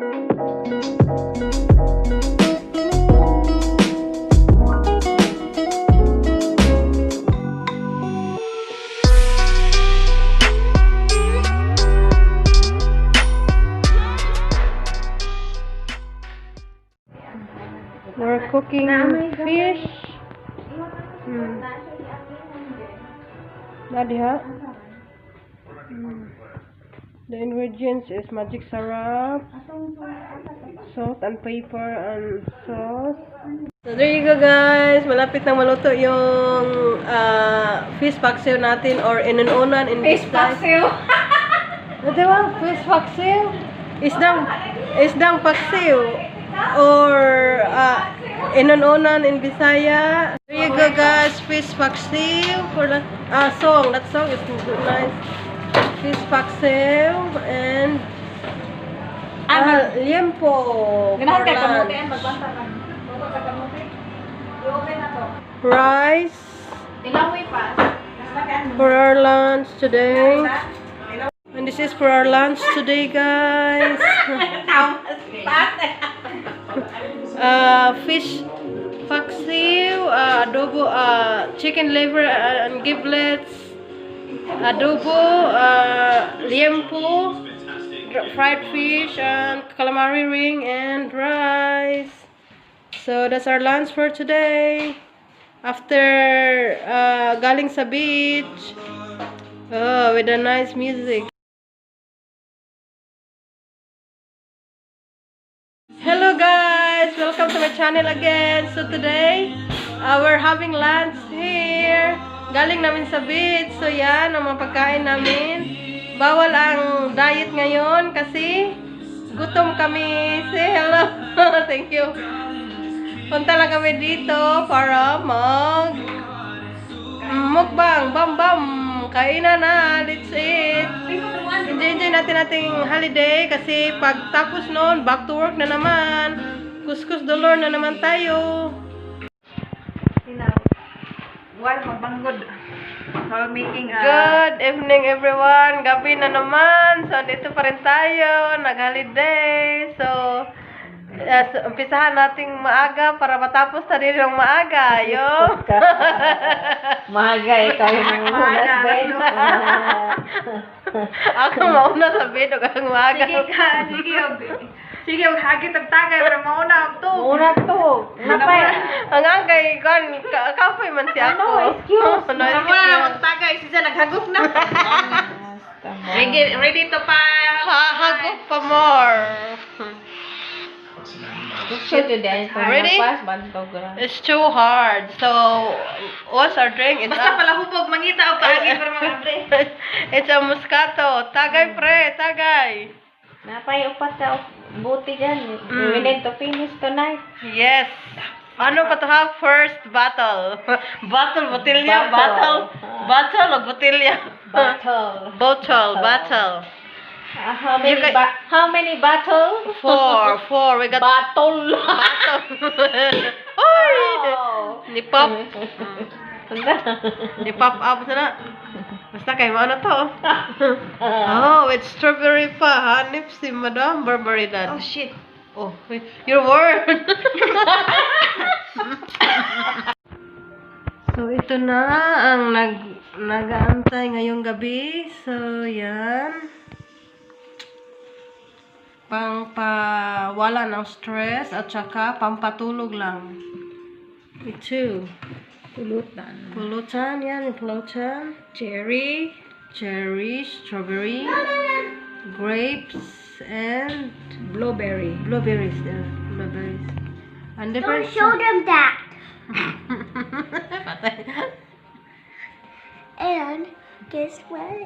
We're cooking fish. Nadia. The ingredients is magic syrup, salt and pepper and sauce. So there you go guys. Malapit nang maluto yung fish paksiw natin or inuunan in Fish paksiw. Diba? Fish paksiw. Isdang paksiw. Or inuunan in Bisaya. There you go guys, fish paksiw for the song. That song is nice. Fish paksiw and liempo for lunch. Rice for our lunch today. And this is for our lunch today guys. Fish paksiw, adobo, chicken liver and giblets, adobo, liempo, fried fish and calamari ring and rice. So that's our lunch for today. After galing sa beach, with a nice music. Hello guys, welcome to my channel again. So today, we're having lunch here. Galing namin sa beach. So yan, ang mga pagkain namin. Bawal ang diet ngayon kasi gutom kami. Say hello. Thank you. Punta lang kami dito para mukbang. Bam bam. Kainan na. Let's eat. Enjoy natin ating holiday kasi pag tapos noon, back to work na naman. Kuskus dolor na naman tayo. Good evening everyone. Gabi na naman. So dito pa rin tayo. Nag-holiday. So umpisahan nating maaga para matapos na rin ng maaga. Yung Maaga ikaw yung muna sa bed. Ako mauna sa bed. Ang maaga. Sige, hagit ang tagay para mauna to. Mauna to. Napay. Ang agay, kapoy man siya ako. Ano, excuse. Mauna naman tagay. Siya naghagok na. Ready to pa. Hagok pa more. Ready? It's too hard. So, what's our drink? It's Basta pala hubog, mangita o paagi para mag-abre. It's a Moscato. Tagay pre, tagay. Napay upat ka buti dyan. We need to finish tonight. Yes. Ano pa to have? First bottle. Bottle, botilya, bottle. Bottle o botilya? Bottle. Bottle. How many bottle? Four. We got Bottle. Oy! Ni pop. Ni pop up na. Basta kayo ano to? Oh, with strawberry pa. Hanip si Madam Barbaridad. Oh shit. Oh, your word. So ito na ang nag-aantay ngayong gabi. So yan. Pangpawala ng stress at saka pampatulog lang. Ito. Pulutan. Yan yung pulutan. Cherry, strawberry, grapes, and blueberries. And different. Don't show them that. And guess what?